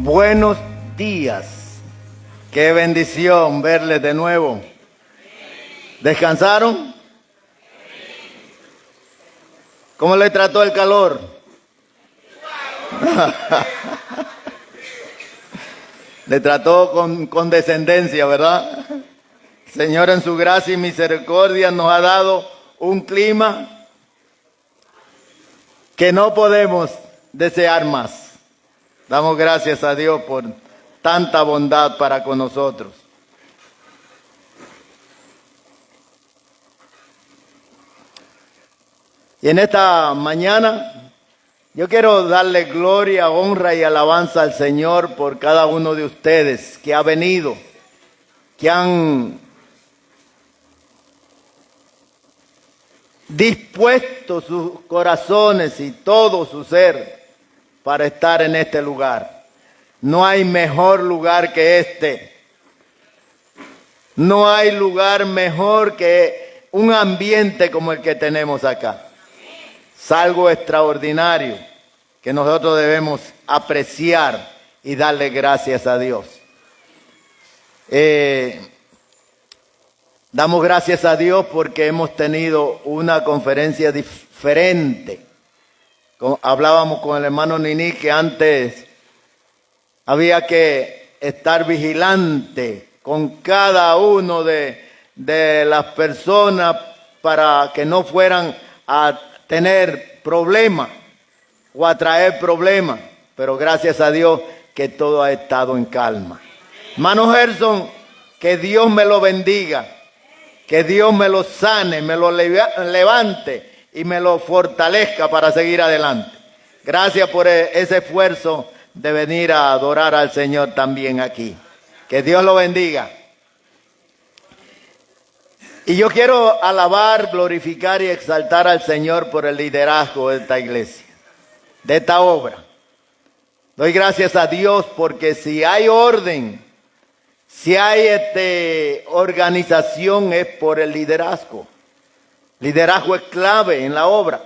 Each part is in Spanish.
Buenos días. Qué bendición verles de nuevo. ¿Descansaron? ¿Cómo le trató el calor? Le trató con condescendencia, ¿verdad? Señor, en su gracia y misericordia nos ha dado un clima que no podemos desear más. Damos gracias a Dios por tanta bondad para con nosotros. Y en esta mañana yo quiero darle gloria, honra y alabanza al Señor por cada uno de ustedes que ha venido, que han dispuesto sus corazones y todo su ser para estar en este lugar. No hay mejor lugar que este. No hay lugar mejor que un ambiente como el que tenemos acá. Es algo extraordinario que nosotros debemos apreciar y darle gracias a Dios. Damos gracias a Dios porque hemos tenido una conferencia diferente. Hablábamos con el hermano Nini que antes había que estar vigilante con cada uno de las personas para que no fueran a tener problemas o a traer problemas. Pero gracias a Dios que todo ha estado en calma. Hermano Gerson, que Dios me lo bendiga, que Dios me lo sane, me lo levante y me lo fortalezca para seguir adelante. Gracias por ese esfuerzo de venir a adorar al Señor también aquí. Que Dios lo bendiga. Y yo quiero alabar, glorificar y exaltar al Señor por el liderazgo de esta iglesia, de esta obra. Doy gracias a Dios porque si hay orden, si hay organización es por el liderazgo. Liderazgo es clave en la obra.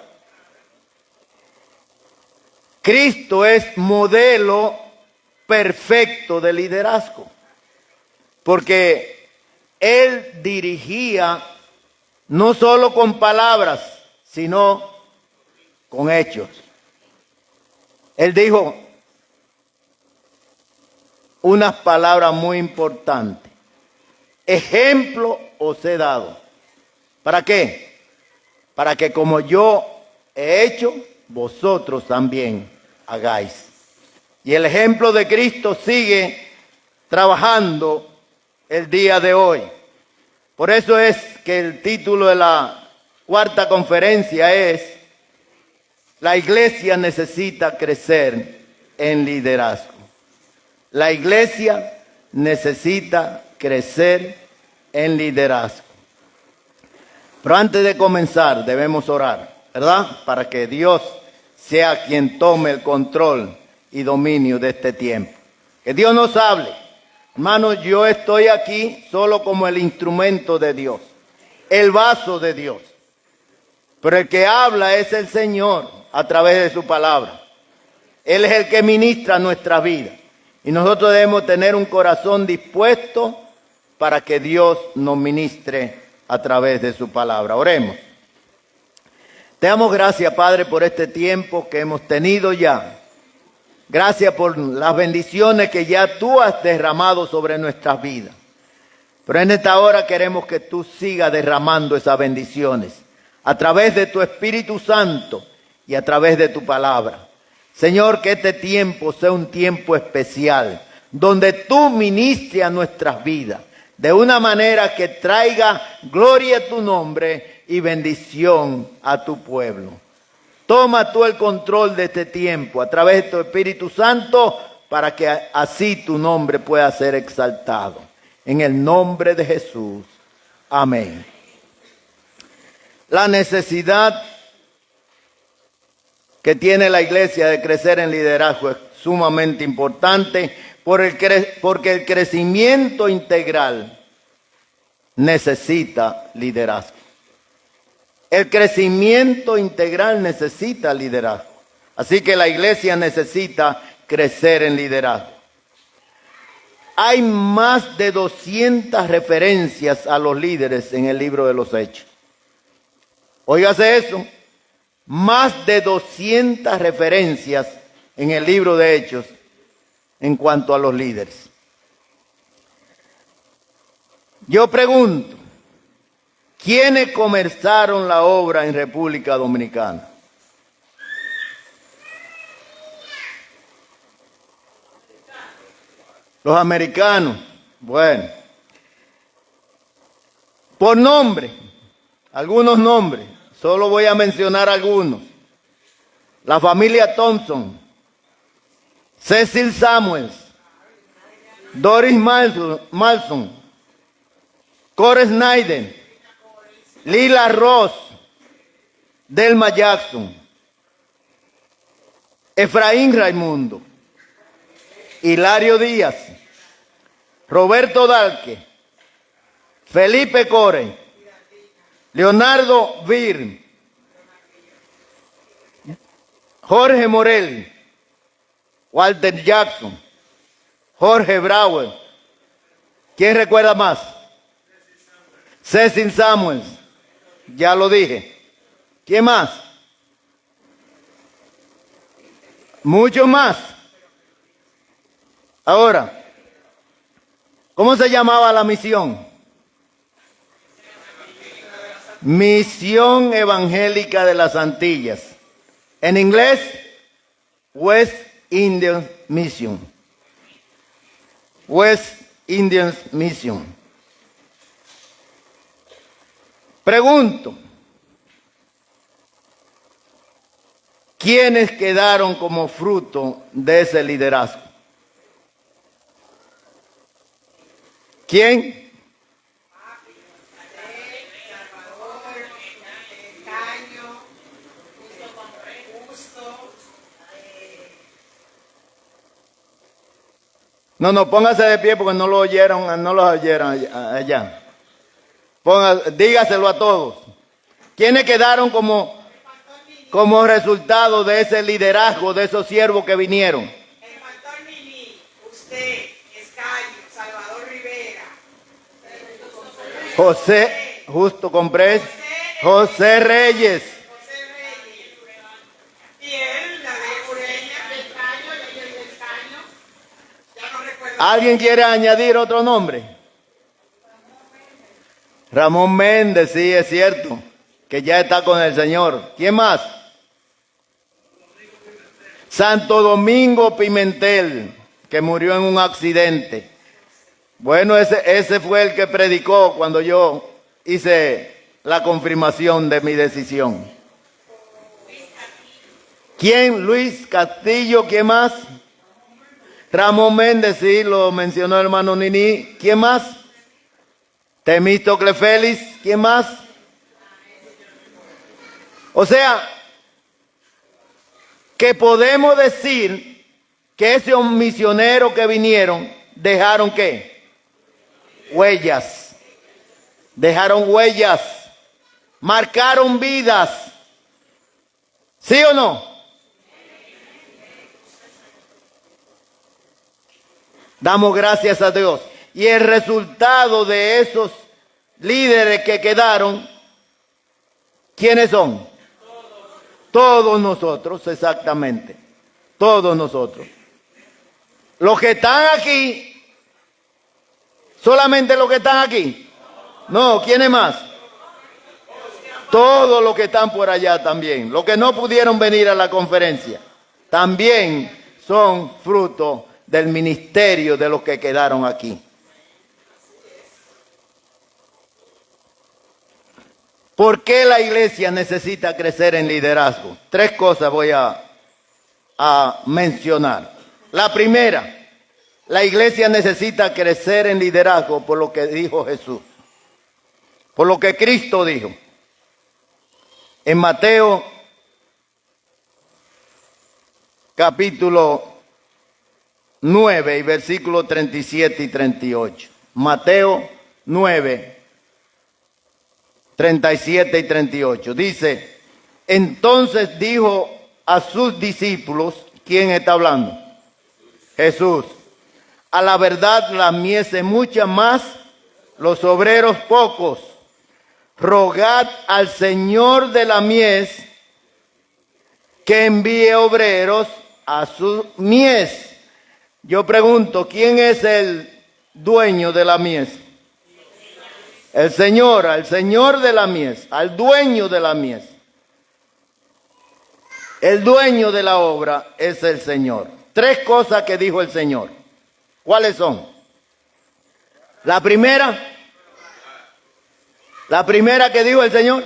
Cristo es modelo perfecto de liderazgo, porque Él dirigía no solo con palabras, sino con hechos. Él dijo unas palabras muy importantes. Ejemplo os he dado. ¿Para qué? Para que como yo he hecho, vosotros también hagáis. Y el ejemplo de Cristo sigue trabajando el día de hoy. Por eso es que el título de la cuarta conferencia es: la iglesia necesita crecer en liderazgo. La iglesia necesita crecer en liderazgo. Pero antes de comenzar debemos orar, ¿verdad? Para que Dios sea quien tome el control y dominio de este tiempo. Que Dios nos hable. Hermanos, yo estoy aquí solo como el instrumento de Dios, el vaso de Dios. Pero el que habla es el Señor a través de su palabra. Él es el que ministra nuestra vida. Y nosotros debemos tener un corazón dispuesto para que Dios nos ministre a través de su palabra. Oremos. Te damos gracias, Padre, por este tiempo que hemos tenido ya. Gracias por las bendiciones que ya tú has derramado sobre nuestras vidas. Pero en esta hora queremos que tú sigas derramando esas bendiciones a través de tu Espíritu Santo y a través de tu palabra. Señor, que este tiempo sea un tiempo especial, donde tú ministres a nuestras vidas de una manera que traiga gloria a tu nombre y bendición a tu pueblo. Toma tú el control de este tiempo a través de tu Espíritu Santo para que así tu nombre pueda ser exaltado. En el nombre de Jesús. Amén. La necesidad que tiene la iglesia de crecer en liderazgo es sumamente importante porque el crecimiento integral necesita liderazgo. El crecimiento integral necesita liderazgo. Así que la iglesia necesita crecer en liderazgo. hay más de 200 referencias a los líderes en el libro de los Hechos. Óigase eso, más de 200 referencias en el libro de Hechos en cuanto a los líderes. Yo pregunto, ¿quiénes comenzaron la obra en República Dominicana? Los americanos. Bueno, por nombre, algunos nombres, solo voy a mencionar algunos. La familia Thompson, Cecil Samuels, Doris Malson, Core Snyder, Lila Ross, Delma Jackson, Efraín Raimundo, Hilario Díaz, Roberto Dalque, Felipe Core, Leonardo Vir, Jorge Morel, Walter Jackson, Jorge Brauer. ¿Quién recuerda más? Cecil Samuels, ya lo dije. ¿Quién más? Mucho más. Ahora, ¿cómo se llamaba la misión? Misión Evangélica de las Antillas. En inglés, West Indian Mission. West Indian Mission. Pregunto, ¿quiénes quedaron como fruto de ese liderazgo? ¿Quién? No, póngase de pie porque no lo oyeron allá. Dígaselo a todos. ¿Quiénes quedaron como resultado de ese liderazgo de esos siervos que vinieron? El pastor Nini, usted, Escaño, Salvador Rivera, José, justo compré, José Reyes. Y él, la de Ureña, el Escaño, el Escaño, ya no recuerdo. ¿Alguien quiere añadir otro nombre? Ramón Méndez, sí, es cierto, que ya está con el Señor. ¿Quién más? Santo Domingo Pimentel, que murió en un accidente. Bueno, ese fue el que predicó cuando yo hice la confirmación de mi decisión. ¿Quién? Luis Castillo, ¿quién más? Ramón Méndez, sí, lo mencionó el hermano Nini. ¿Quién más? Temístocle Félix, ¿quién más? O sea, que podemos decir que esos misioneros que vinieron dejaron ¿qué? Huellas. Dejaron huellas. Marcaron vidas. ¿Sí o no? Damos gracias a Dios. Y el resultado de esos líderes que quedaron, ¿quiénes son? Todos nosotros, exactamente. Todos nosotros. Los que están aquí, solamente los que están aquí. No, ¿quiénes más? Todos los que están por allá también. Los que no pudieron venir a la conferencia, también son fruto del ministerio de los que quedaron aquí. ¿Por qué la iglesia necesita crecer en liderazgo? 3 cosas voy a mencionar. La primera, la iglesia necesita crecer en liderazgo por lo que dijo Jesús, por lo que Cristo dijo. En Mateo capítulo 9 y versículos 37 y 38. Mateo 9, 37 y 38. Dice, entonces dijo a sus discípulos, ¿quién está hablando? Jesús. A la verdad, la mies es mucha, más los obreros pocos. Rogad al Señor de la mies que envíe obreros a su mies. Yo pregunto, ¿quién es el dueño de la mies? El Señor, al Señor de la mies, al dueño de la mies. El dueño de la obra es el Señor. 3 cosas que dijo el Señor. ¿Cuáles son? La primera que dijo el Señor,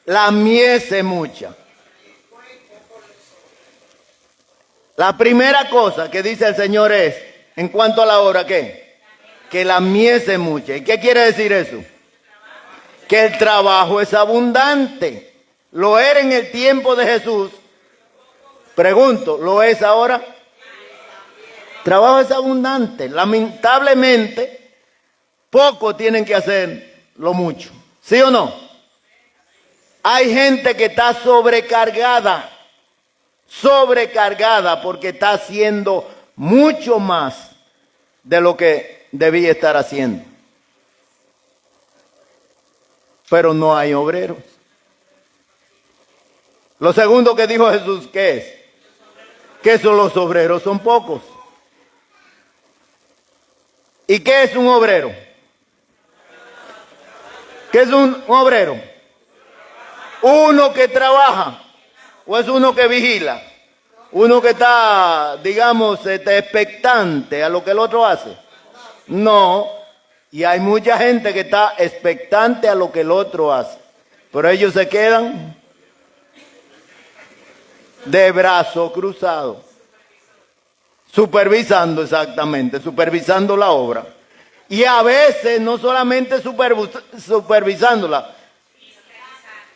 la mies es mucha. La primera cosa que dice el Señor es, en cuanto a la obra, ¿qué? Que la mies es mucha. ¿Y qué quiere decir eso? Que el trabajo es abundante. Lo era en el tiempo de Jesús. Pregunto, ¿lo es ahora? Trabajo es abundante. Lamentablemente, pocos tienen que hacer lo mucho. ¿Sí o no? Hay gente que está sobrecargada porque está haciendo mucho más de lo que debía estar haciendo. Pero no hay obreros. Lo segundo que dijo Jesús, ¿qué es? Que son los obreros, son pocos. ¿Y qué es un obrero? ¿Qué es un obrero? Uno que trabaja, o es uno que vigila, uno que está, digamos, expectante a lo que el otro hace. No, y hay mucha gente que está expectante a lo que el otro hace, pero ellos se quedan de brazo cruzado, supervisando supervisando la obra. Y a veces no solamente supervisándola,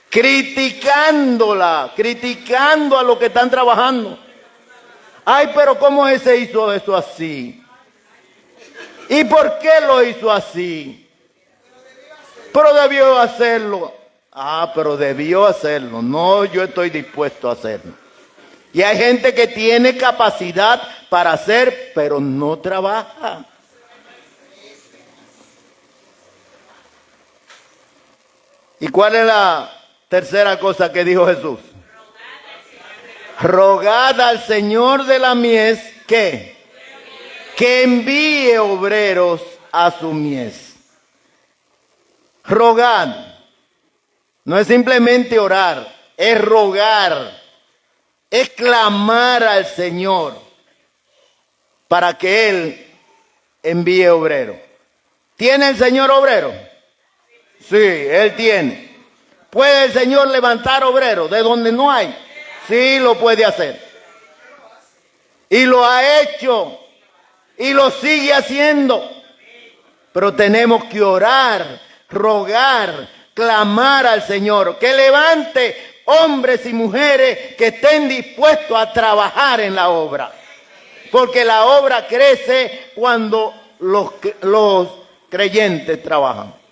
criticando a los que están trabajando. Ay, pero ¿cómo se hizo eso así? ¿Y por qué lo hizo así? Pero debió hacerlo. Ah, pero debió hacerlo. No, yo estoy dispuesto a hacerlo. Y hay gente que tiene capacidad para hacer, pero no trabaja. ¿Y cuál es la tercera cosa que dijo Jesús? Rogad al Señor de la mies que envíe obreros a su mies. Rogad. No es simplemente orar, es rogar, es clamar al Señor para que Él envíe obreros. ¿Tiene el Señor obreros? Sí, Él tiene. ¿Puede el Señor levantar obreros de donde no hay? Sí, lo puede hacer. Y lo ha hecho. Y lo sigue haciendo. Pero tenemos que orar, rogar, clamar al Señor. Que levante hombres y mujeres que estén dispuestos a trabajar en la obra. Porque la obra crece cuando los creyentes trabajan.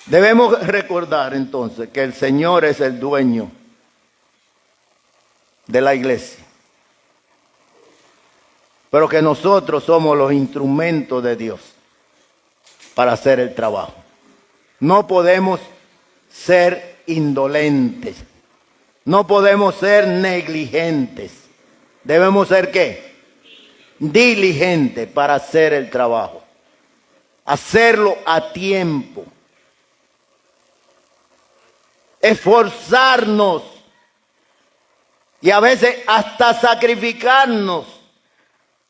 Debemos recordar entonces que el Señor es el dueño de la iglesia, pero que nosotros somos los instrumentos de Dios para hacer el trabajo. No podemos ser indolentes, no podemos ser negligentes. Debemos ser ¿qué? Diligentes para hacer el trabajo, hacerlo a tiempo. Esforzarnos y a veces hasta sacrificarnos.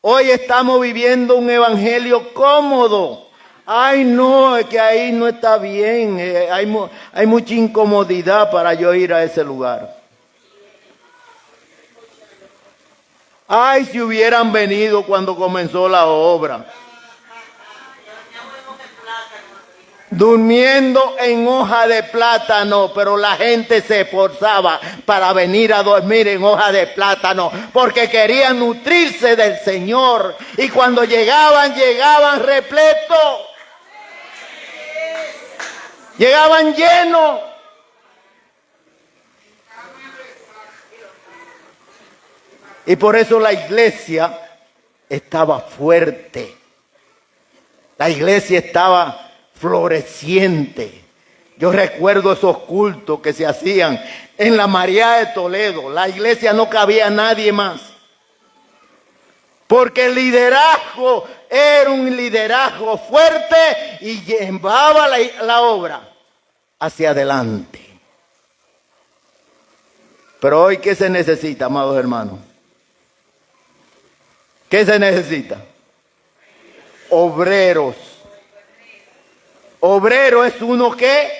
Hoy estamos viviendo un evangelio cómodo. Ay, no, es que ahí no está bien. Hay mucha incomodidad para yo ir a ese lugar. Ay, si hubieran venido cuando comenzó la obra. Durmiendo en hoja de plátano, pero la gente se esforzaba para venir a dormir en hoja de plátano, porque querían nutrirse del Señor. Y cuando llegaban repletos. Llegaban llenos. Y por eso la iglesia estaba fuerte. La iglesia estaba floreciente. Yo recuerdo esos cultos que se hacían en la María de Toledo. La iglesia no cabía nadie más. Porque el liderazgo era un liderazgo fuerte y llevaba la obra hacia adelante. Pero hoy, ¿qué se necesita, amados hermanos? ¿Qué se necesita? Obreros. Obrero es uno que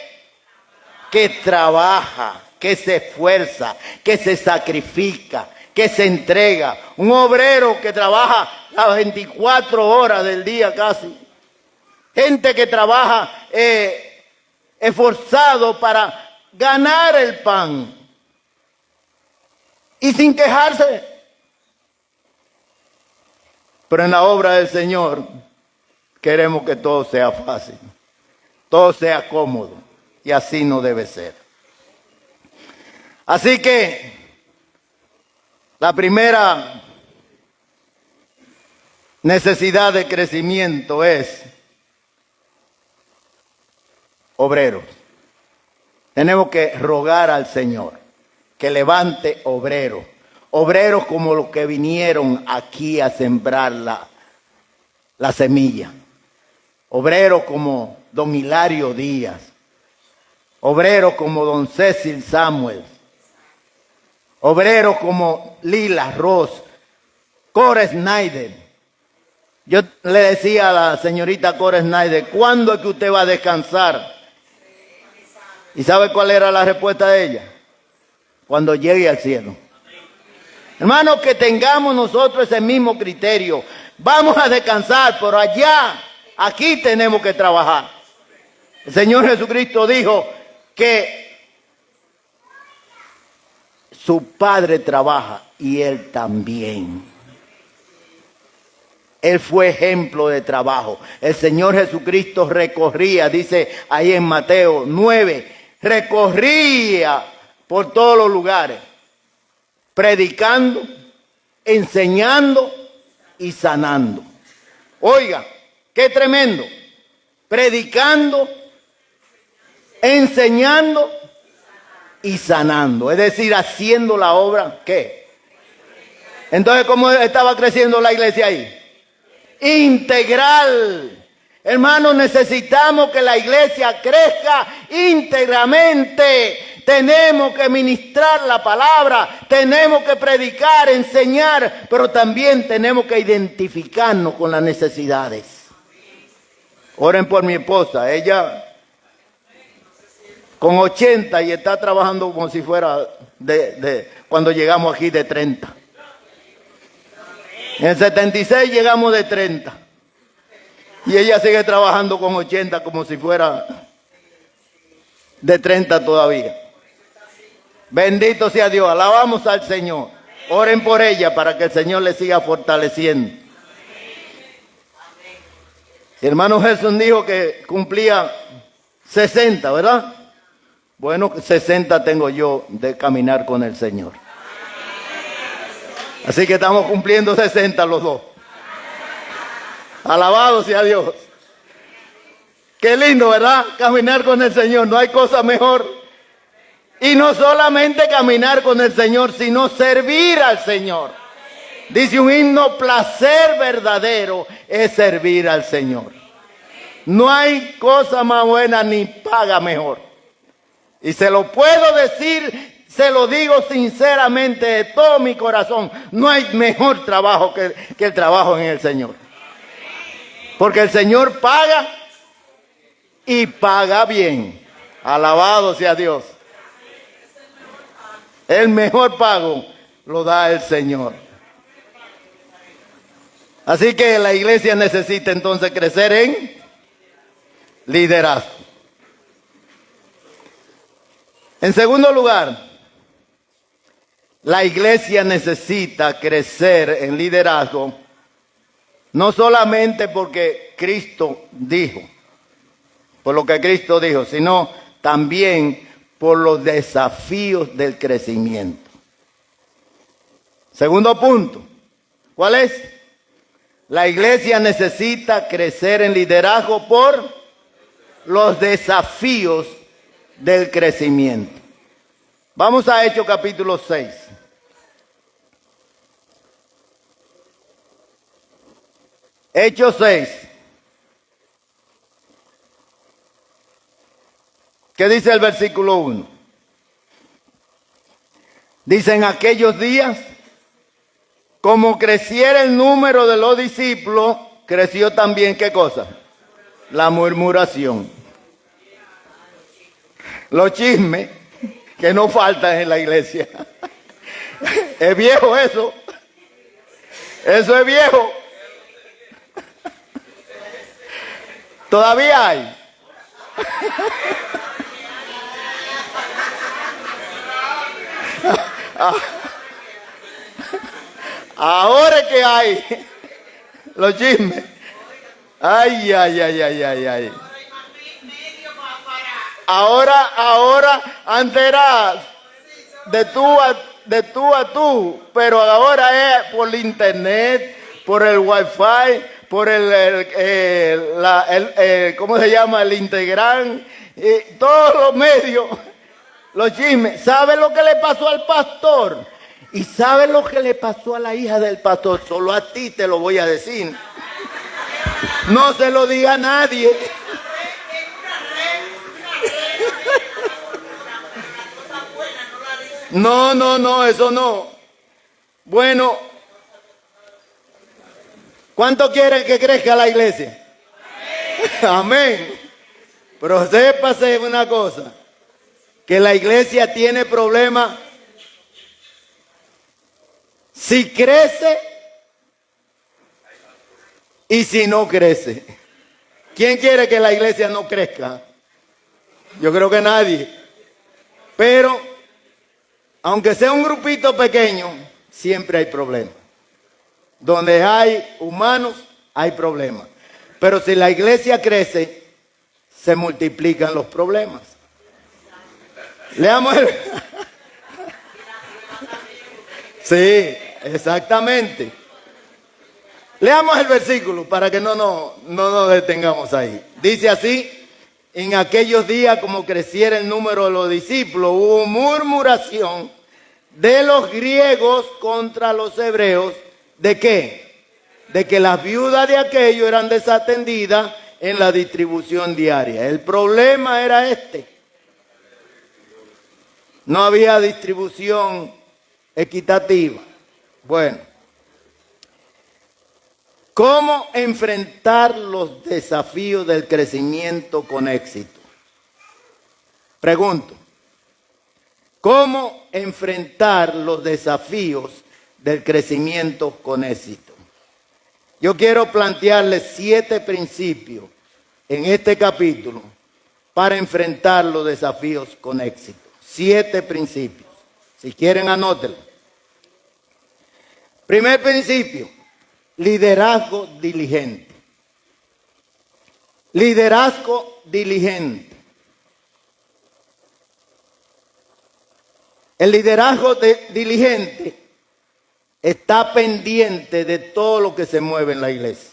trabaja, que se esfuerza, que se sacrifica, que se entrega. Un obrero que trabaja las 24 horas del día casi. Gente que trabaja esforzado para ganar el pan. Y sin quejarse. Pero en la obra del Señor queremos que todo sea fácil. Todo sea cómodo. Y así no debe ser. Así que la primera necesidad de crecimiento es obreros. Tenemos que rogar al Señor que levante obreros. Obreros como los que vinieron aquí a sembrar la semilla. Obreros como don Hilario Díaz. Obreros como don Cecil Samuel. Obreros como Lila Ross. Core Snyder. Yo le decía a la señorita Core Snyder, ¿cuándo es que usted va a descansar? ¿Y sabe cuál era la respuesta de ella? Cuando llegue al cielo. Hermanos, que tengamos nosotros ese mismo criterio. Vamos a descansar, pero allá, aquí tenemos que trabajar. El Señor Jesucristo dijo que su Padre trabaja y Él también. Él fue ejemplo de trabajo. El Señor Jesucristo recorría, dice ahí en Mateo 9, recorría por todos los lugares, predicando, enseñando y sanando. Oiga, qué tremendo. Predicando, enseñando y sanando. Es decir, haciendo la obra, ¿qué? Entonces, ¿cómo estaba creciendo la iglesia ahí? Integral. Hermanos, necesitamos que la iglesia crezca íntegramente. Tenemos que ministrar la palabra, tenemos que predicar, enseñar, pero también tenemos que identificarnos con las necesidades. Oren por mi esposa, ella con 80 y está trabajando como si fuera cuando llegamos aquí de 30. En el 76 llegamos de 30. Y ella sigue trabajando con 80 como si fuera de 30 todavía. Bendito sea Dios, alabamos al Señor. Oren por ella para que el Señor le siga fortaleciendo. El hermano Gerson dijo que cumplía 60, ¿verdad? Bueno, 60 tengo yo de caminar con el Señor. Así que estamos cumpliendo 60 los dos. Alabado sea Dios. Qué lindo, ¿verdad? Caminar con el Señor, no hay cosa mejor. Y no solamente caminar con el Señor, sino servir al Señor. Dice un himno, placer verdadero es servir al Señor. No hay cosa más buena ni paga mejor. Y se lo puedo decir, se lo digo sinceramente de todo mi corazón. No hay mejor trabajo que el trabajo en el Señor. Porque el Señor paga y paga bien. Alabado sea Dios. El mejor pago lo da el Señor. Así que la iglesia necesita entonces crecer en liderazgo. En segundo lugar, la iglesia necesita crecer en liderazgo, no solamente porque Cristo dijo por lo que Cristo dijo, sino también por los desafíos del crecimiento. Segundo punto, ¿cuál es? La iglesia necesita crecer en liderazgo por los desafíos del crecimiento. Vamos a Hechos capítulo 6. Hechos 6. ¿Qué dice el versículo 1? Dice, en aquellos días, como creciera el número de los discípulos, creció también, ¿qué cosa? La murmuración. Los chismes que no faltan en la iglesia. Es viejo eso. Eso es viejo. Todavía hay. Ahora es que hay los chismes. Ay, ay, ay, ay, ay, ay. Ahora, antes era de tú a tú, pero ahora es por el internet, por el wifi, por ¿cómo se llama? El Instagram, todos los medios, los chismes. ¿Sabe lo que le pasó al pastor? ¿Y sabe lo que le pasó a la hija del pastor? Solo a ti te lo voy a decir. No se lo diga a nadie. No, eso no. Bueno, ¿cuánto quieren que crezca la iglesia? Amén. Pero sépase una cosa, que la iglesia tiene problemas si crece y si no crece. ¿Quién quiere que la iglesia no crezca? Yo creo que nadie. Pero aunque sea un grupito pequeño, siempre hay problemas. Donde hay humanos, hay problemas. Pero si la iglesia crece, se multiplican los problemas. Leamos el... Sí, exactamente. Leamos el versículo para que no nos detengamos ahí. Dice así: en aquellos días, como creciera el número de los discípulos, hubo murmuración de los griegos contra los hebreos. ¿De qué? De que las viudas de aquellos eran desatendidas en la distribución diaria. El problema era este. No había distribución equitativa. Bueno, ¿cómo enfrentar los desafíos del crecimiento con éxito? Pregunto, ¿cómo enfrentar los desafíos del crecimiento con éxito? Yo quiero plantearles 7 principios en este capítulo para enfrentar los desafíos con éxito. 7 principios. Si quieren, anótenlo. Primer principio: liderazgo diligente. Liderazgo diligente. El liderazgo diligente está pendiente de todo lo que se mueve en la iglesia.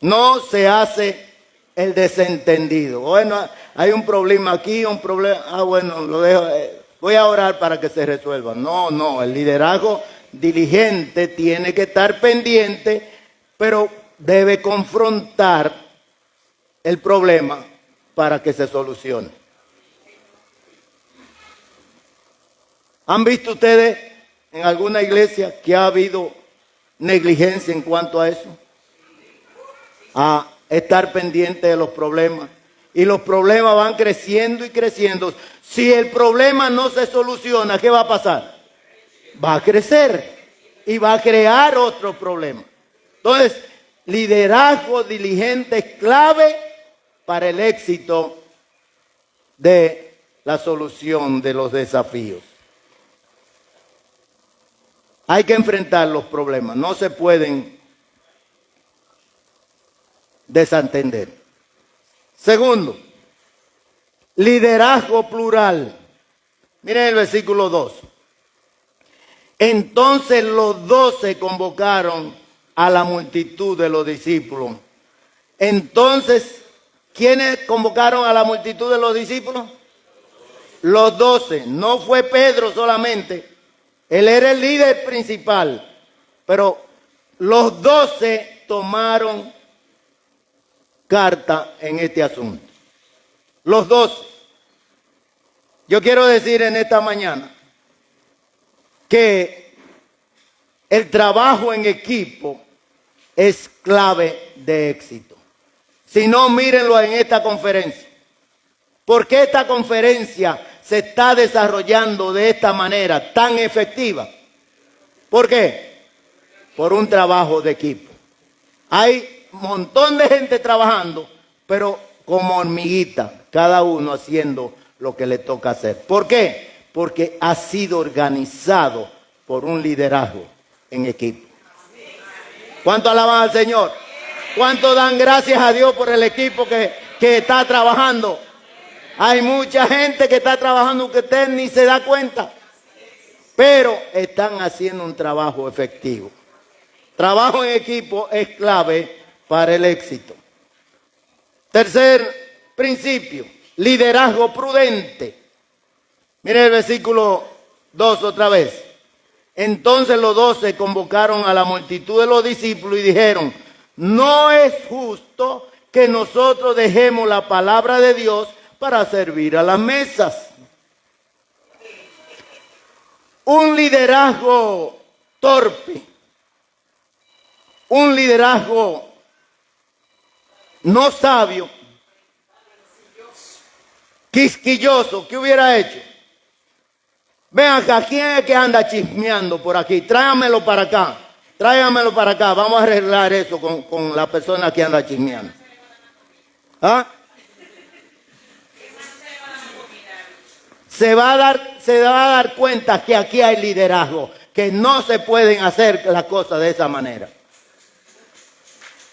No se hace el desentendido. Bueno, hay un problema aquí, un problema. Bueno, lo dejo. Voy a orar para que se resuelva. No, el liderazgo diligente tiene que estar pendiente, pero debe confrontar el problema para que se solucione. ¿Han visto ustedes en alguna iglesia que ha habido negligencia en cuanto a eso? A estar pendiente de los problemas. Y los problemas van creciendo y creciendo. Si el problema no se soluciona, ¿qué va a pasar? Va a crecer y va a crear otro problema. Entonces, liderazgo diligente es clave para el éxito de la solución de los desafíos. Hay que enfrentar los problemas, no se pueden desatender. Segundo, liderazgo plural. Miren el versículo 2. Entonces los 12 convocaron a la multitud de los discípulos. Entonces, ¿quiénes convocaron a la multitud de los discípulos? Los 12. No fue Pedro solamente. Él era el líder principal. Pero los 12 tomaron carta en este asunto. Los 12. Yo quiero decir en esta mañana que el trabajo en equipo es clave de éxito. Si no, mírenlo en esta conferencia. ¿Por qué esta conferencia se está desarrollando de esta manera tan efectiva? ¿Por qué? Por un trabajo de equipo. Hay un montón de gente trabajando, pero como hormiguita, cada uno haciendo lo que le toca hacer. ¿Por qué? Porque ha sido organizado por un liderazgo en equipo. ¿Cuánto alaban al Señor? ¿Cuánto dan gracias a Dios por el equipo que está trabajando? Hay mucha gente que está trabajando que usted ni se da cuenta, pero están haciendo un trabajo efectivo. Trabajo en equipo es clave para el éxito. Tercer principio, liderazgo prudente. Mire el versículo 2 otra vez. Entonces los 12 convocaron a la multitud de los discípulos y dijeron: no es justo que nosotros dejemos la palabra de Dios para servir a las mesas. Un liderazgo torpe, un liderazgo no sabio, quisquilloso, ¿qué hubiera hecho? Ven acá, ¿quién es que anda chismeando por aquí? Tráigamelo para acá. Tráigamelo para acá. Vamos a arreglar eso con la persona que anda chismeando. ¿Ah? Se va a dar cuenta que aquí hay liderazgo, que no se pueden hacer las cosas de esa manera.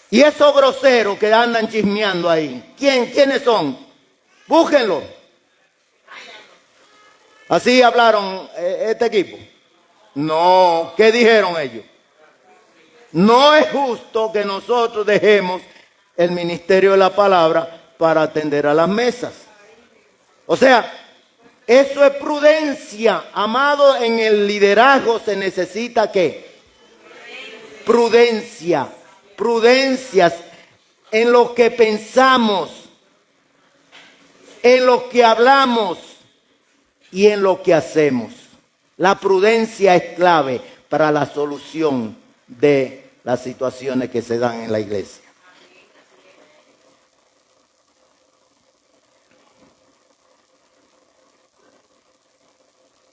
Y esos groseros que andan chismeando ahí, ¿quiénes son? Búsquenlo. Así hablaron este equipo. No, ¿qué dijeron ellos? No es justo que nosotros dejemos el ministerio de la palabra para atender a las mesas. O sea, eso es prudencia. Amado, en el liderazgo se necesita ¿qué? Prudencia. Prudencias en lo que pensamos, en lo que hablamos y en lo que hacemos. La prudencia es clave para la solución de las situaciones que se dan en la iglesia.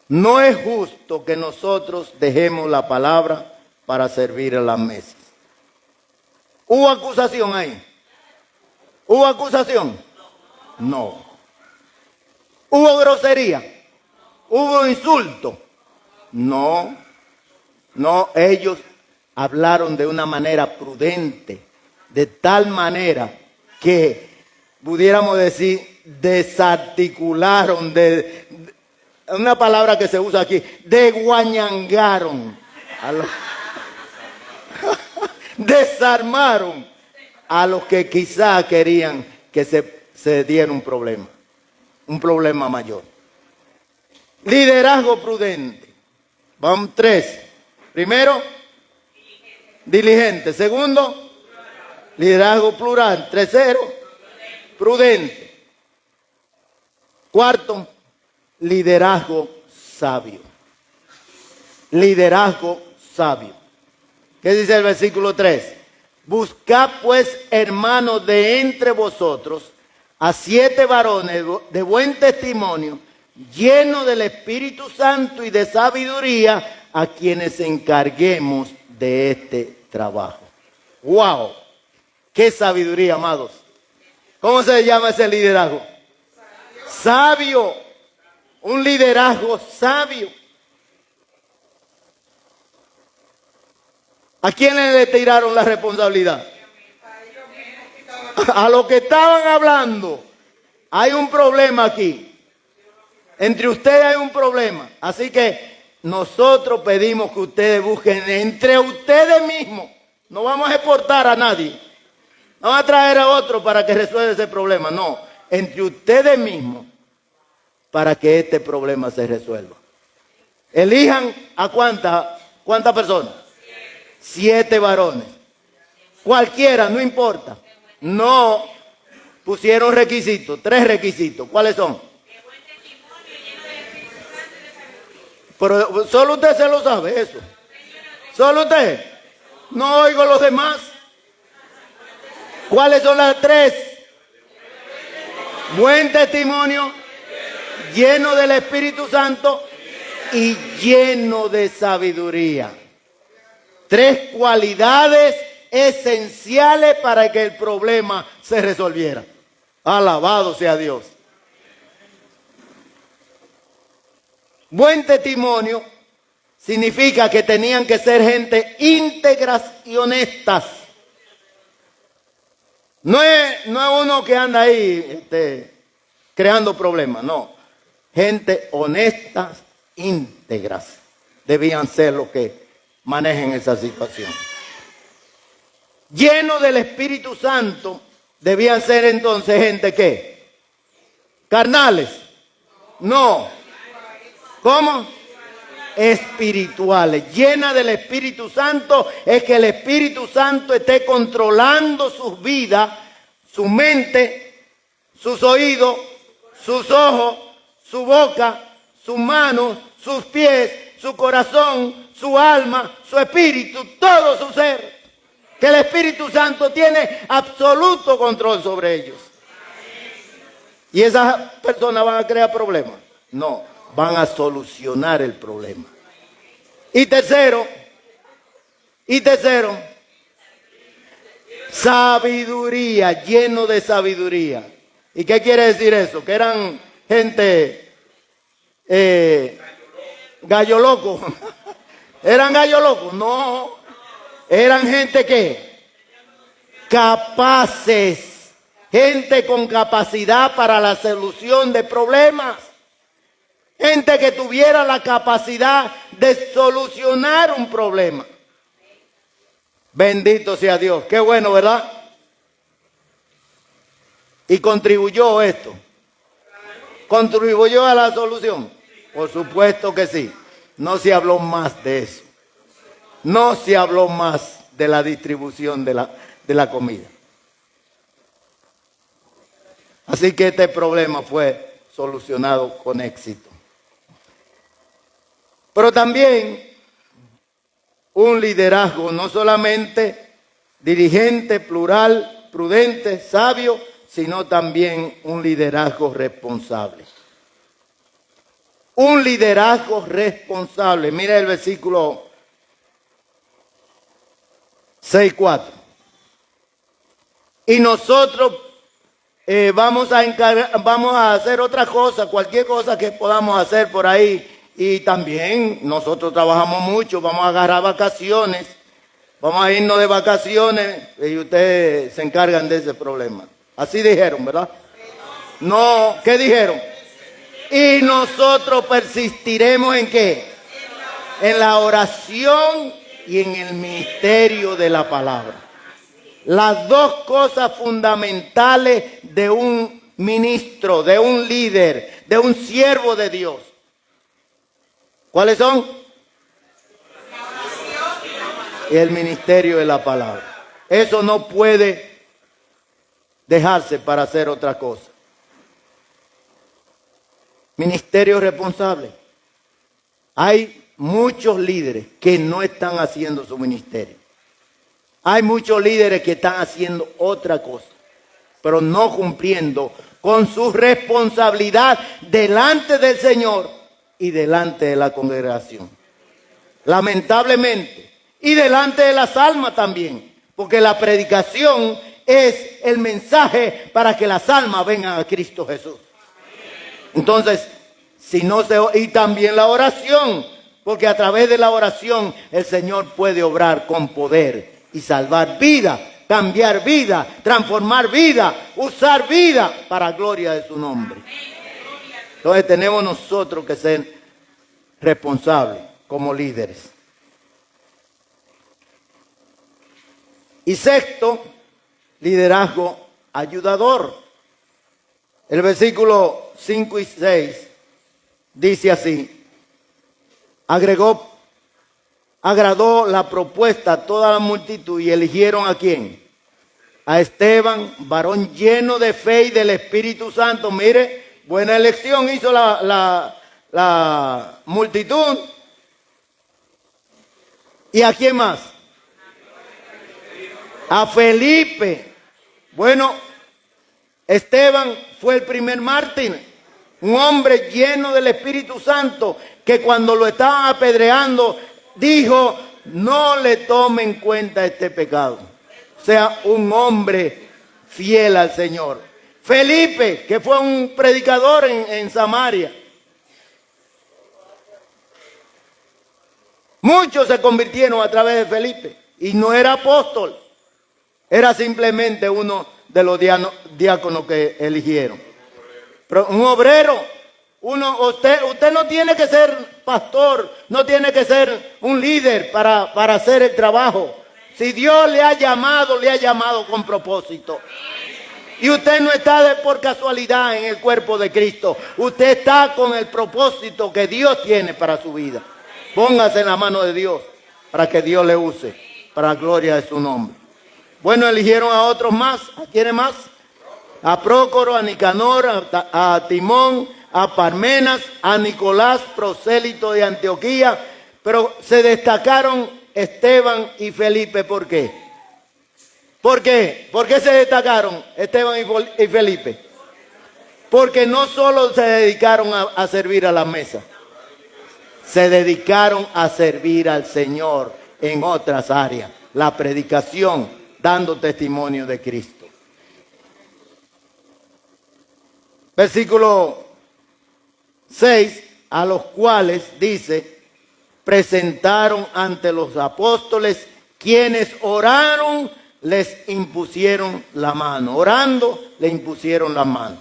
No es justo que nosotros dejemos la palabra para servir a las mesas. ¿Hubo acusación ahí? ¿Hubo acusación? No. ¿Hubo grosería? ¿Hubo insulto? No. No, ellos hablaron de una manera prudente, de tal manera que pudiéramos decir desarticularon, una palabra que se usa aquí, desguañangaron a los desarmaron a los que quizá querían que se diera un problema mayor. Liderazgo prudente. Vamos, 3. Primero, diligente. Segundo, liderazgo plural. Tercero, prudente. Cuarto, liderazgo sabio. Liderazgo sabio. ¿Qué dice el versículo 3? Buscad pues, hermanos, de entre vosotros a 7 varones de buen testimonio, llenos del Espíritu Santo y de sabiduría, a quienes encarguemos de este trabajo. ¡Wow! ¡Qué sabiduría, amados! ¿Cómo se llama ese liderazgo? Sabio. Un liderazgo sabio. ¿A quién le tiraron la responsabilidad? a lo que estaban hablando, hay un problema aquí. Entre ustedes hay un problema. Así que nosotros pedimos que ustedes busquen entre ustedes mismos. No vamos a exportar a nadie. No vamos a traer a otro para que resuelva ese problema. No, entre ustedes mismos para que este problema se resuelva. Elijan a cuántas personas. 7 varones. Cualquiera, no importa. No pusieron requisitos, 3 requisitos. ¿Cuáles son? Pero solo usted se lo sabe eso. Solo usted. No oigo los demás. ¿Cuáles son las 3? Buen testimonio, lleno del Espíritu Santo y lleno de sabiduría. 3 cualidades esenciales para que el problema se resolviera. Alabado sea Dios. Buen testimonio significa que tenían que ser gente íntegras y honestas. No es uno que anda ahí creando problemas, no. Gente honesta, íntegras, debían ser los que manejen esa situación. Llenos del Espíritu Santo, debían ser entonces gente ¿qué? ¿Carnales? No. ¿Cómo? Espirituales. Llena del Espíritu Santo es que el Espíritu Santo esté controlando sus vidas, su mente, sus oídos, sus ojos, su boca, sus manos, sus pies, su corazón, su alma, su espíritu, todo su ser. Que el Espíritu Santo tiene absoluto control sobre ellos. ¿Y esas personas van a crear problemas? No, van a solucionar el problema. Y tercero, sabiduría, lleno de sabiduría. ¿Y qué quiere decir eso? Que eran gente gallo loco. ¿Eran gallo locos? No. Eran gente que capaces, gente con capacidad para la solución de problemas. Gente que tuviera la capacidad de solucionar un problema. Bendito sea Dios. Qué bueno, ¿verdad? Y contribuyó esto. ¿Contribuyó a la solución? Por supuesto que sí. No se habló más de eso. No se habló más de la distribución de la comida. Así que este problema fue solucionado con éxito. Pero también un liderazgo, no solamente dirigente, plural, prudente, sabio, sino también un liderazgo responsable. Un liderazgo responsable. Mira el versículo 6:4. Y nosotros vamos a hacer otra cosa, cualquier cosa que podamos hacer por ahí. Y también nosotros trabajamos mucho, vamos a agarrar vacaciones, vamos a irnos de vacaciones y ustedes se encargan de ese problema. Así dijeron, ¿verdad? No, ¿qué dijeron? Y nosotros persistiremos ¿en qué? En la oración y en el ministerio de la palabra. Las 2 cosas fundamentales de un ministro, de un líder, de un siervo de Dios. ¿Cuáles son? Y el ministerio de la palabra. Eso no puede dejarse para hacer otra cosa. Ministerio responsable. Hay muchos líderes que no están haciendo su ministerio. Hay muchos líderes que están haciendo otra cosa, pero no cumpliendo con su responsabilidad delante del Señor y delante de la congregación. Lamentablemente. Y delante de las almas también. Porque la predicación es el mensaje para que las almas vengan a Cristo Jesús. Entonces, y también la oración. Porque a través de la oración el Señor puede obrar con poder y salvar vidas cambiar vida, transformar vida, usar vida para gloria de su nombre. Entonces tenemos nosotros que ser responsables como líderes. Y sexto, liderazgo ayudador. El versículo 5 y 6 dice así: agradó la propuesta a toda la multitud y eligieron ¿a quién? A Esteban, varón lleno de fe y del Espíritu Santo. Mire, buena elección hizo la multitud. ¿Y a quién más? A Felipe. Bueno, Esteban fue el primer mártir, un hombre lleno del Espíritu Santo que cuando lo estaban apedreando dijo: no le tomen en cuenta este pecado. O sea, un hombre fiel al Señor. Felipe, que fue un predicador en Samaria. Muchos se convirtieron a través de Felipe y no era apóstol. Era simplemente uno de los diáconos que eligieron. Pero un obrero, usted no tiene que ser pastor, no tiene que ser un líder para hacer el trabajo. Si Dios le ha llamado con propósito. Y usted no está por casualidad en el cuerpo de Cristo. Usted está con el propósito que Dios tiene para su vida. Póngase en la mano de Dios para que Dios le use para la gloria de su nombre. Bueno, eligieron a otros más. ¿A quiénes más? A Prócoro, a Nicanor, a Timón, a Parmenas, a Nicolás, prosélito de Antioquía. Pero se destacaron Esteban y Felipe. ¿Por qué? ¿Por qué? ¿Por qué se destacaron Esteban y Felipe? Porque no solo se dedicaron a servir a la mesa, se dedicaron a servir al Señor en otras áreas. La predicación, dando testimonio de Cristo. Versículo 6, a los cuales dice: presentaron ante los apóstoles, quienes oraron, les impusieron la mano. Orando, le impusieron la mano.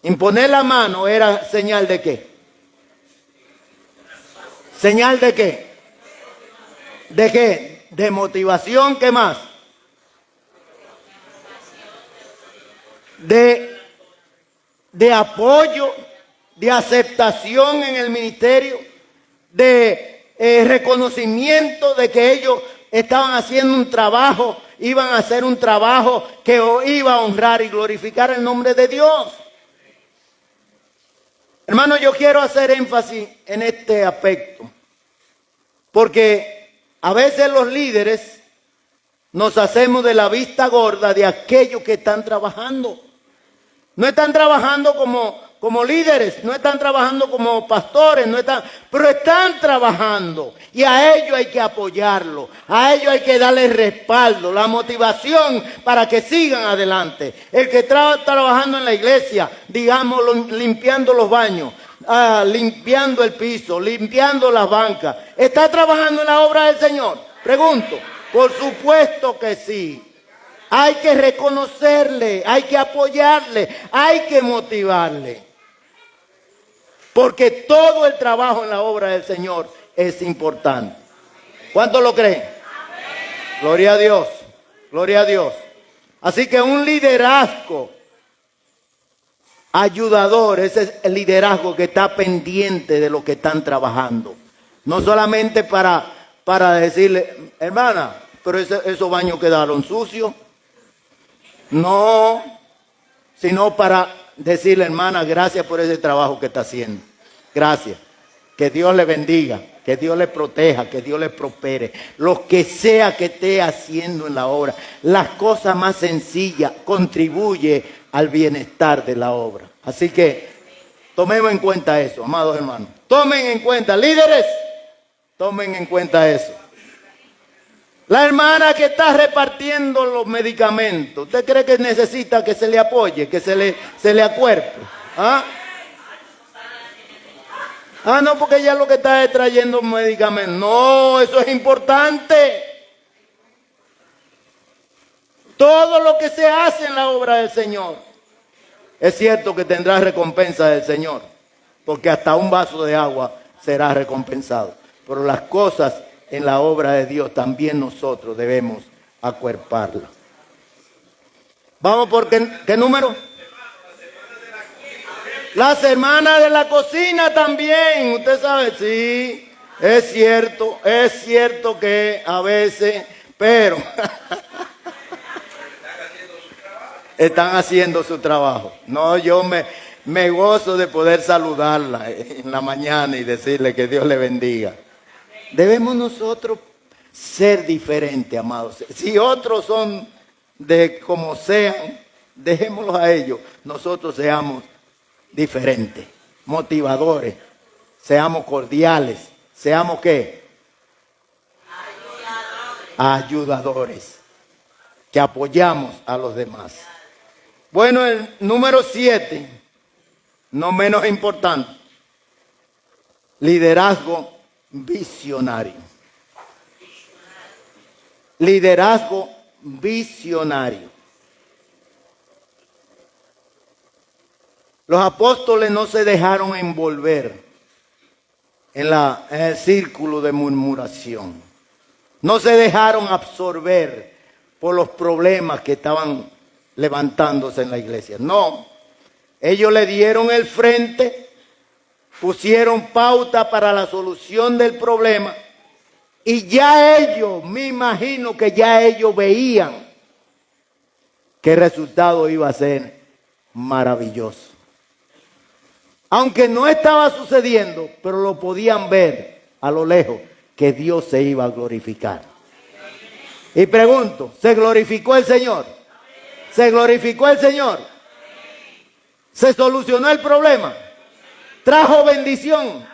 Imponer la mano era señal de qué. ¿Señal de qué? ¿De qué? De motivación, ¿qué más? De apoyo, de aceptación en el ministerio, de reconocimiento de que ellos estaban haciendo un trabajo, iban a hacer un trabajo que iba a honrar y glorificar el nombre de Dios. Hermano, yo quiero hacer énfasis en este aspecto, porque a veces los líderes nos hacemos de la vista gorda de aquellos que están trabajando. No están trabajando como líderes, no están trabajando como pastores, pero están trabajando. Y a ellos hay que apoyarlo, a ellos hay que darle respaldo, la motivación para que sigan adelante. El que está trabajando en la iglesia, digamos, limpiando los baños, limpiando el piso, limpiando las bancas, ¿está trabajando en la obra del Señor? Pregunto. Por supuesto que sí. Hay que reconocerle, hay que apoyarle, hay que motivarle. Porque todo el trabajo en la obra del Señor es importante. ¿Cuántos lo creen? Amén. Gloria a Dios, gloria a Dios. Así que un liderazgo ayudador, ese es el liderazgo que está pendiente de lo que están trabajando. No solamente para decirle, hermana, pero esos baños quedaron sucios. No, sino para decirle, hermana, gracias por ese trabajo que está haciendo. Gracias. Que Dios le bendiga, que Dios le proteja, que Dios le prospere. Lo que sea que esté haciendo en la obra, las cosas más sencillas, contribuye al bienestar de la obra. Así que tomemos en cuenta eso, amados hermanos. Tomen en cuenta, líderes, tomen en cuenta eso. La hermana que está repartiendo los medicamentos, ¿usted cree que necesita que se le apoye, que se le acuerpe? ¿Ah? No, porque ella lo que está es trayendo medicamentos. No, eso es importante. Todo lo que se hace en la obra del Señor, es cierto que tendrá recompensa del Señor, porque hasta un vaso de agua será recompensado. Pero las cosas en la obra de Dios también nosotros debemos acuerparlas. Vamos por qué número. Las hermanas de la cocina también, usted sabe, sí, es cierto que a veces, pero están haciendo su trabajo. No, yo me gozo de poder saludarla en la mañana y decirle que Dios le bendiga. Debemos nosotros ser diferentes, amados. Si otros son de como sean, dejémoslos a ellos. Nosotros seamos diferentes, motivadores, seamos cordiales, seamos ¿qué? Ayudadores, que apoyamos a los demás. Bueno, el número 7, no menos importante, liderazgo visionario. Liderazgo visionario. Los apóstoles no se dejaron envolver en el círculo de murmuración. No se dejaron absorber por los problemas que estaban levantándose en la iglesia. No, ellos le dieron el frente, pusieron pauta para la solución del problema y ya ellos, me imagino que ya ellos veían que el resultado iba a ser maravilloso. Aunque no estaba sucediendo, pero lo podían ver a lo lejos, que Dios se iba a glorificar. Y pregunto, ¿se glorificó el Señor? ¿Se glorificó el Señor? ¿Se solucionó el problema? ¿Trajo bendición?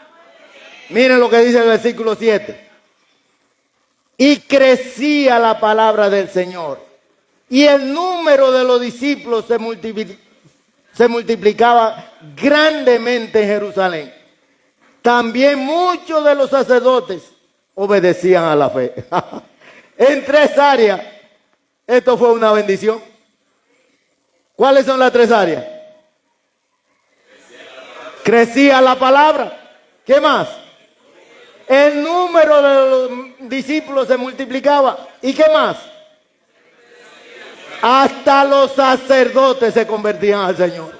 Miren lo que dice el versículo 7. Y crecía la palabra del Señor, y el número de los discípulos se multiplicaba grandemente en Jerusalén. También muchos de los sacerdotes obedecían a la fe. En 3 áreas, esto fue una bendición. ¿Cuáles son las 3 áreas? Crecía la palabra. ¿Qué más? El número de los discípulos se multiplicaba. ¿Y qué más? Hasta los sacerdotes se convertían al Señor.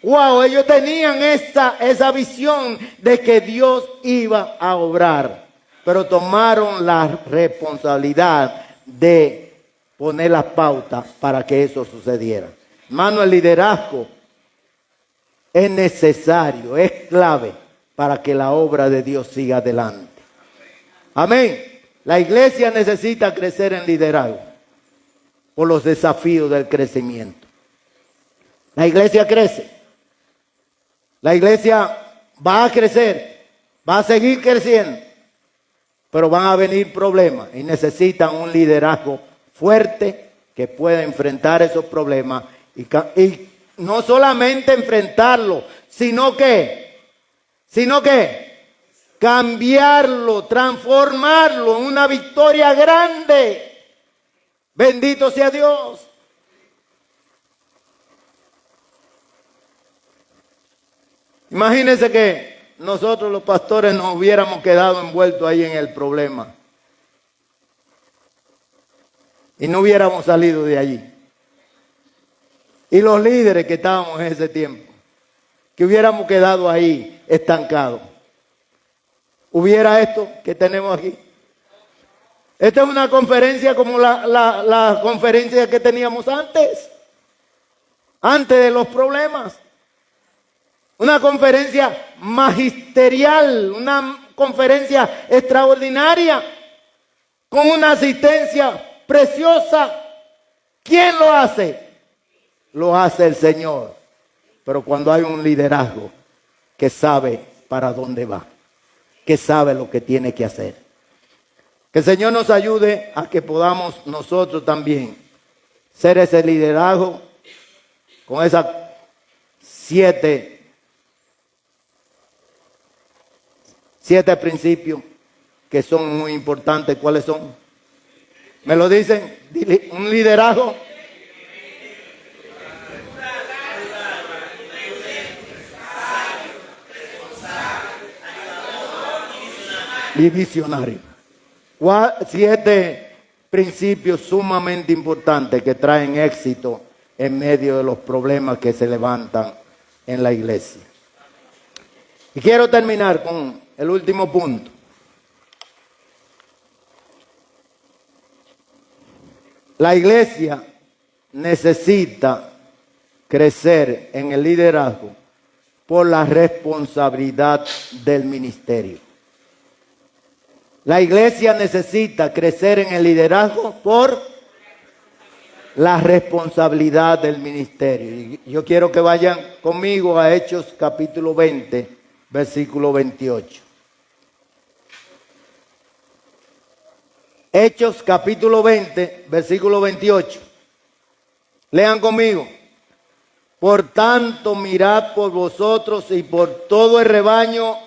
Wow, ellos tenían esa visión de que Dios iba a obrar, pero tomaron la responsabilidad de poner las pautas para que eso sucediera. Hermano, el liderazgo es necesario, es clave para que la obra de Dios siga adelante. Amén. La iglesia necesita crecer en liderazgo por los desafíos del crecimiento. La iglesia crece. La iglesia va a crecer, va a seguir creciendo, pero van a venir problemas y necesitan un liderazgo fuerte que pueda enfrentar esos problemas y no solamente enfrentarlo, sino que cambiarlo, transformarlo en una victoria grande. Bendito sea Dios. Imagínense que nosotros los pastores nos hubiéramos quedado envueltos ahí en el problema y no hubiéramos salido de allí. Y los líderes que estábamos en ese tiempo, que hubiéramos quedado ahí estancados. ¿Hubiera esto que tenemos aquí? Esta es una conferencia como la conferencia que teníamos antes de los problemas. Una conferencia magisterial, una conferencia extraordinaria, con una asistencia preciosa. ¿Quién lo hace? Lo hace el Señor. Pero cuando hay un liderazgo que sabe para dónde va, que sabe lo que tiene que hacer. Que el Señor nos ayude a que podamos nosotros también ser ese liderazgo con esas 7 principios que son muy importantes. ¿Cuáles son? ¿Me lo dicen? Un liderazgo y visionario. 7 principios sumamente importantes que traen éxito en medio de los problemas que se levantan en la iglesia. Y quiero terminar con el último punto. La iglesia necesita crecer en el liderazgo por la responsabilidad del ministerio. La iglesia necesita crecer en el liderazgo por la responsabilidad del ministerio. Y yo quiero que vayan conmigo a Hechos capítulo 20, versículo 28. Hechos capítulo 20, versículo 28. Lean conmigo. Por tanto, mirad por vosotros y por todo el rebaño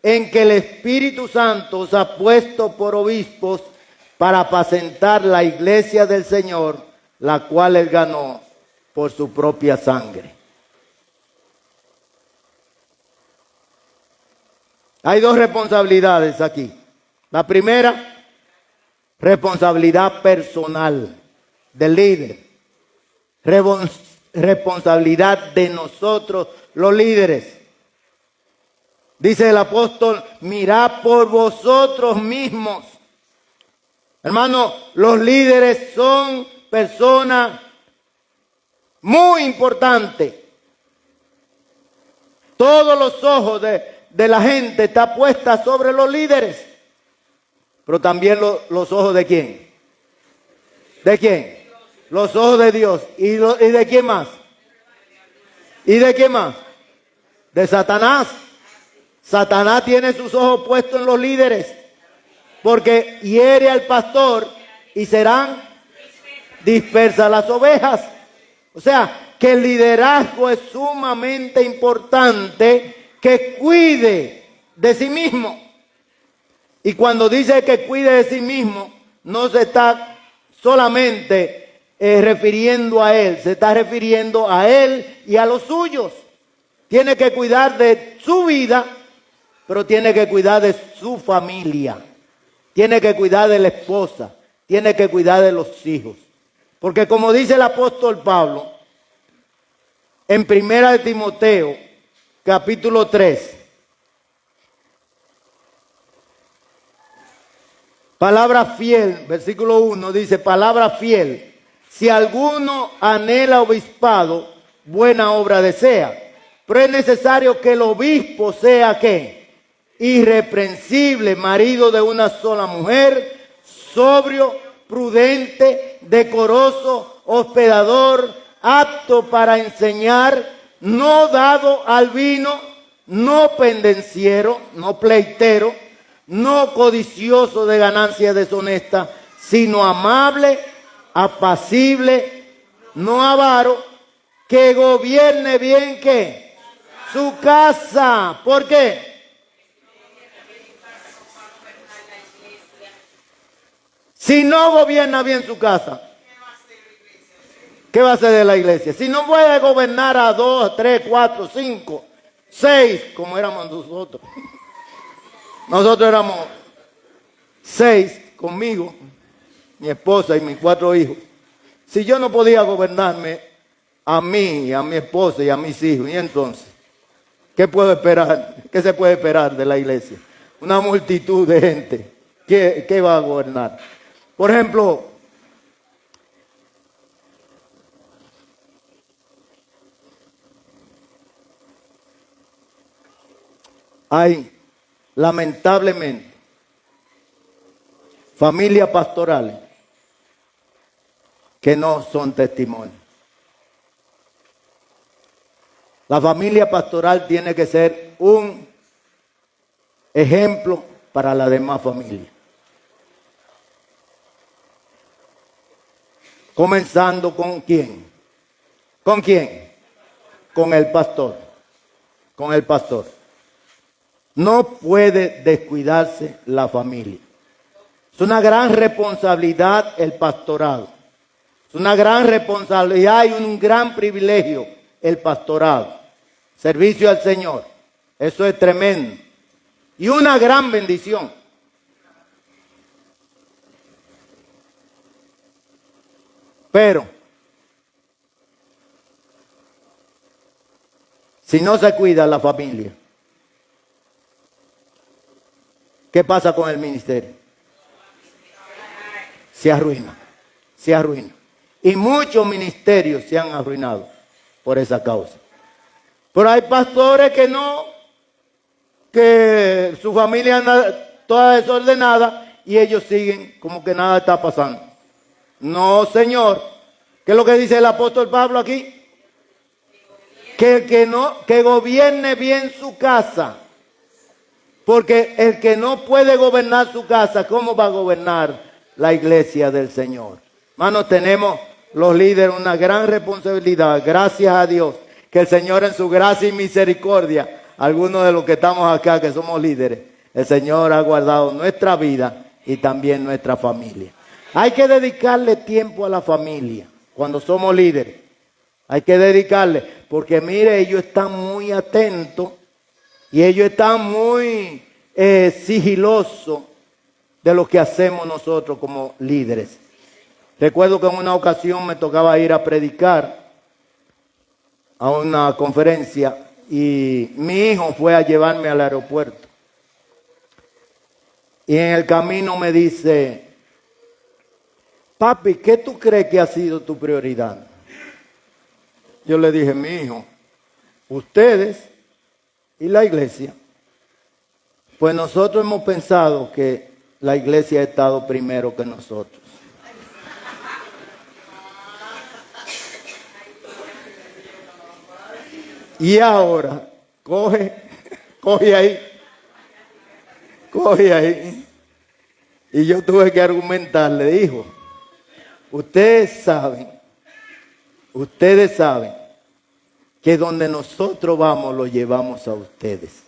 en que el Espíritu Santo os ha puesto por obispos para apacentar la iglesia del Señor, la cual él ganó por su propia sangre. Hay 2 responsabilidades aquí. La primera, responsabilidad personal del líder. Responsabilidad de nosotros, los líderes. Dice el apóstol, mirad por vosotros mismos. Hermano, los líderes son personas muy importantes. Todos los ojos de la gente están puestos sobre los líderes. Pero también los ojos de quién. ¿De quién? Los ojos de Dios. ¿Y de quién más? ¿Y de quién más? De Satanás. Satanás tiene sus ojos puestos en los líderes, porque hiere al pastor y serán dispersas las ovejas. O sea, que el liderazgo es sumamente importante, que cuide de sí mismo. Y cuando dice que cuide de sí mismo, no se está solamente refiriendo a él, se está refiriendo a él y a los suyos. Tiene que cuidar de su vida, pero tiene que cuidar de su familia, tiene que cuidar de la esposa, tiene que cuidar de los hijos. Porque como dice el apóstol Pablo, en 1 Timoteo, capítulo 3, palabra fiel, versículo 1, dice, palabra fiel, si alguno anhela obispado, buena obra desea, pero es necesario que el obispo sea, ¿qué? Irreprensible, marido de una sola mujer, sobrio, prudente, decoroso, hospedador, apto para enseñar, no dado al vino, no pendenciero, no pleitero, no codicioso de ganancia deshonesta, sino amable, apacible, no avaro, que gobierne bien, ¿qué? Su casa. ¿Por qué? Si no gobierna bien su casa, ¿qué va a hacer de la iglesia? Si no puede gobernar a 2, 3, 4, 5, 6, como éramos nosotros. Nosotros éramos 6 conmigo, mi esposa y mis 4 hijos. Si yo no podía gobernarme a mí, a mi esposa y a mis hijos, ¿y entonces qué puedo esperar? ¿Qué se puede esperar de la iglesia? Una multitud de gente. ¿Qué va a gobernar? Por ejemplo, hay lamentablemente familias pastorales que no son testimonio. La familia pastoral tiene que ser un ejemplo para la demás familia. Comenzando con ¿quién? ¿Con quién? Con el pastor. Con el pastor. No puede descuidarse la familia. Es una gran responsabilidad el pastorado. Es una gran responsabilidad y un gran privilegio el pastorado. Servicio al Señor. Eso es tremendo. Y una gran bendición. Pero, si no se cuida la familia, ¿qué pasa con el ministerio? Se arruina, se arruina. Y muchos ministerios se han arruinado por esa causa. Pero hay pastores que no, que su familia anda toda desordenada y ellos siguen como que nada está pasando. No, Señor. ¿Qué es lo que dice el apóstol Pablo aquí? Que gobierne bien su casa. Porque el que no puede gobernar su casa, ¿cómo va a gobernar la iglesia del Señor? Hermanos, tenemos los líderes una gran responsabilidad. Gracias a Dios que el Señor en su gracia y misericordia, algunos de los que estamos acá que somos líderes, el Señor ha guardado nuestra vida y también nuestra familia. Hay que dedicarle tiempo a la familia cuando somos líderes. Hay que dedicarle, porque mire, ellos están muy atentos y ellos están muy sigilosos de lo que hacemos nosotros como líderes. Recuerdo que en una ocasión me tocaba ir a predicar a una conferencia y mi hijo fue a llevarme al aeropuerto. Y en el camino me dice: papi, ¿qué tú crees que ha sido tu prioridad? Yo le dije: mi hijo, ustedes y la iglesia. Pues nosotros hemos pensado que la iglesia ha estado primero que nosotros. Y ahora, coge ahí. Y yo tuve que argumentarle, hijo, ustedes saben que donde nosotros vamos lo llevamos a ustedes.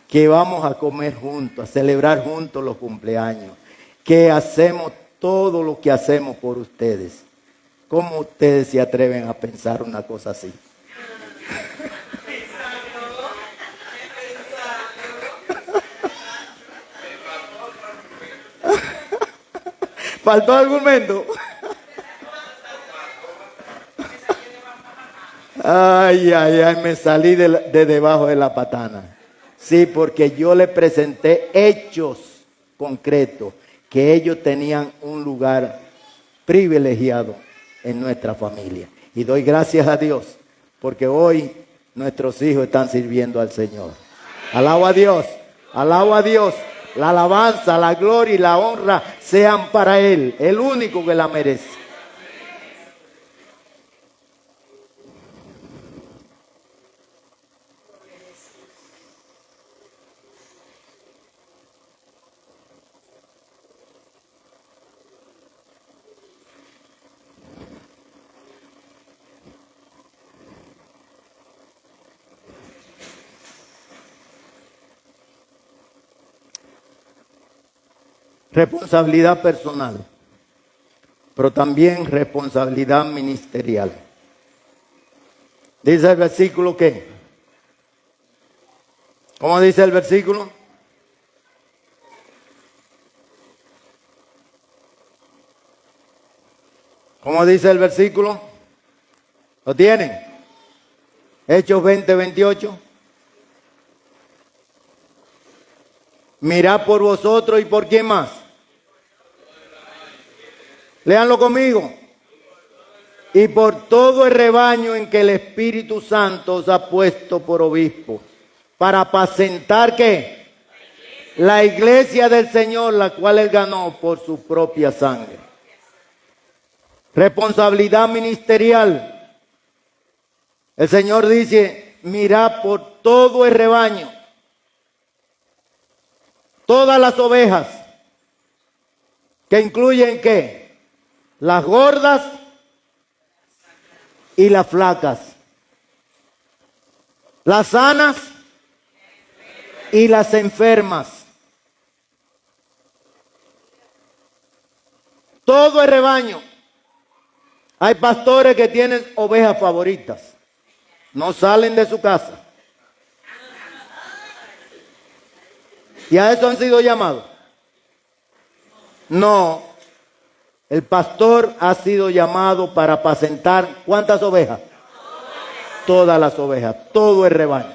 Que vamos a comer juntos, a celebrar juntos los cumpleaños. Que hacemos todo lo que hacemos por ustedes. ¿Cómo ustedes se atreven a pensar una cosa así? ¿Faltó argumento? Ay, me salí de debajo de la patana. Sí, porque yo le presenté hechos concretos, que ellos tenían un lugar privilegiado en nuestra familia. Y doy gracias a Dios, porque hoy nuestros hijos están sirviendo al Señor. Alabo a Dios, alabo a Dios. La alabanza, la gloria y la honra sean para Él, el único que la merece. Responsabilidad personal, pero también responsabilidad ministerial. Dice el versículo ¿qué? ¿Cómo dice el versículo? ¿Cómo dice el versículo? ¿Lo tienen? Hechos 20:28. Mirad por vosotros y por quién más. Léanlo conmigo. Y por todo el rebaño en que el Espíritu Santo os ha puesto por obispo, para apacentar ¿qué? La iglesia del Señor, la cual Él ganó por su propia sangre. Responsabilidad ministerial. El Señor dice: mirad por todo el rebaño, todas las ovejas, que incluyen ¿qué? Las gordas y las flacas, las sanas y las enfermas. Todo el rebaño. Hay pastores que tienen ovejas favoritas. No salen de su casa. ¿Y a eso han sido llamados? No. El pastor ha sido llamado para apacentar ¿cuántas ovejas? Todas las ovejas, todo el rebaño.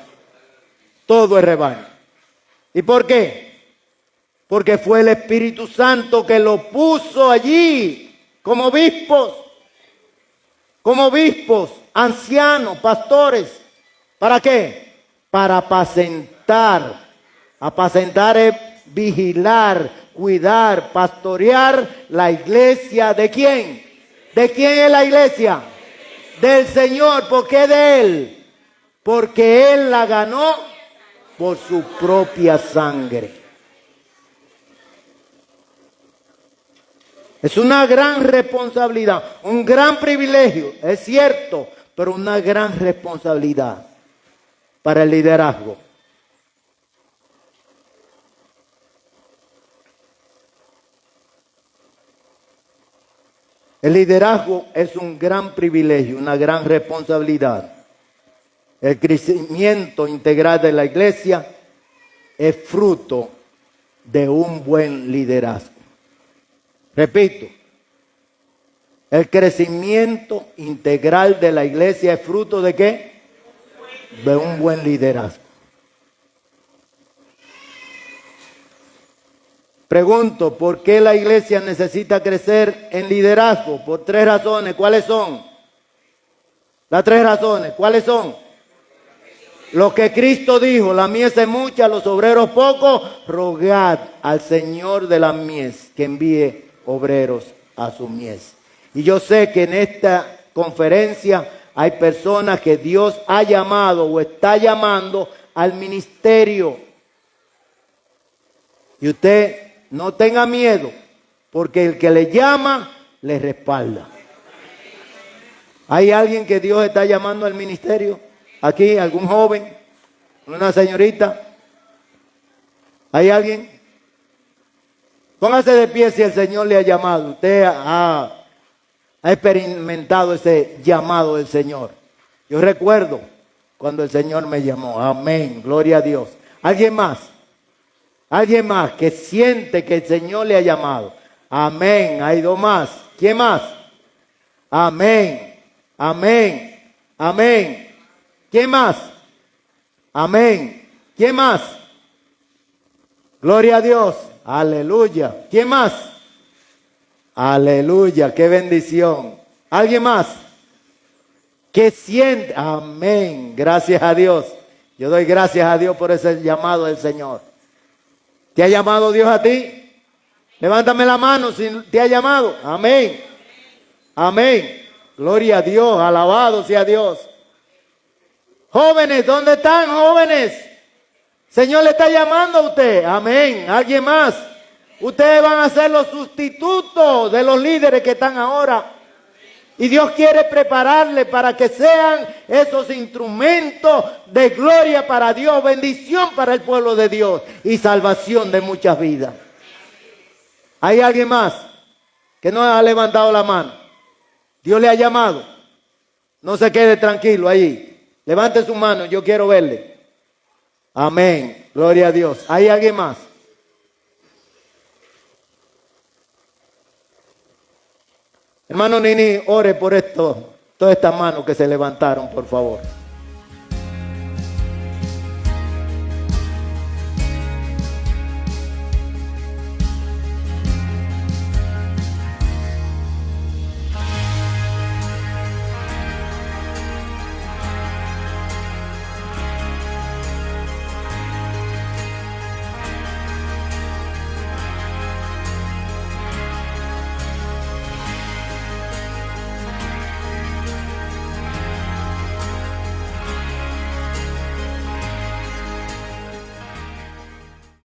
Todo el rebaño. ¿Y por qué? Porque fue el Espíritu Santo que lo puso allí como obispos, ancianos, pastores. ¿Para qué? Para apacentar. Apacentar es vigilar, cuidar, pastorear la iglesia. ¿De quién? ¿De quién es la iglesia? Del Señor. ¿Por qué de Él? Porque Él la ganó por su propia sangre. Es una gran responsabilidad, un gran privilegio, es cierto, pero una gran responsabilidad para el liderazgo. El liderazgo es un gran privilegio, una gran responsabilidad. El crecimiento integral de la iglesia es fruto de un buen liderazgo. Repito, el crecimiento integral de la iglesia es fruto ¿de qué? De un buen liderazgo. Pregunto, ¿por qué la iglesia necesita crecer en liderazgo? Por 3 razones. ¿Cuáles son? Las 3 razones. ¿Cuáles son? Lo que Cristo dijo, la mies es mucha, los obreros pocos, rogad al Señor de la mies que envíe obreros a su mies. Y yo sé que en esta conferencia hay personas que Dios ha llamado o está llamando al ministerio. Y usted no tenga miedo, porque el que le llama, le respalda. ¿Hay alguien que Dios está llamando al ministerio? Aquí, algún joven, una señorita. ¿Hay alguien? Póngase de pie si el Señor le ha llamado. Usted ha experimentado ese llamado del Señor. Yo recuerdo cuando el Señor me llamó. Amén, gloria a Dios. ¿Alguien más? ¿Alguien más que siente que el Señor le ha llamado? Amén, hay 2 más. ¿Quién más? Amén, amén, amén. ¿Quién más? Amén. ¿Quién más? Gloria a Dios. Aleluya. ¿Quién más? Aleluya. Qué bendición. ¿Alguien más? ¿Qué siente? Amén. Gracias a Dios. Yo doy gracias a Dios por ese llamado del Señor. ¿Te ha llamado Dios a ti? Levántame la mano si te ha llamado. Amén. Amén. Gloria a Dios. Alabado sea Dios. Jóvenes, ¿dónde están, jóvenes? Señor le está llamando a usted. Amén. ¿Alguien más? Ustedes van a ser los sustitutos de los líderes que están ahora. Y Dios quiere prepararles para que sean esos instrumentos de gloria para Dios, bendición para el pueblo de Dios y salvación de muchas vidas. ¿Hay alguien más que no ha levantado la mano? Dios le ha llamado. No se quede tranquilo ahí. Levante su mano, yo quiero verle. Amén. Gloria a Dios. ¿Hay alguien más? Hermano Nini, ore por esto, todas estas manos que se levantaron, por favor.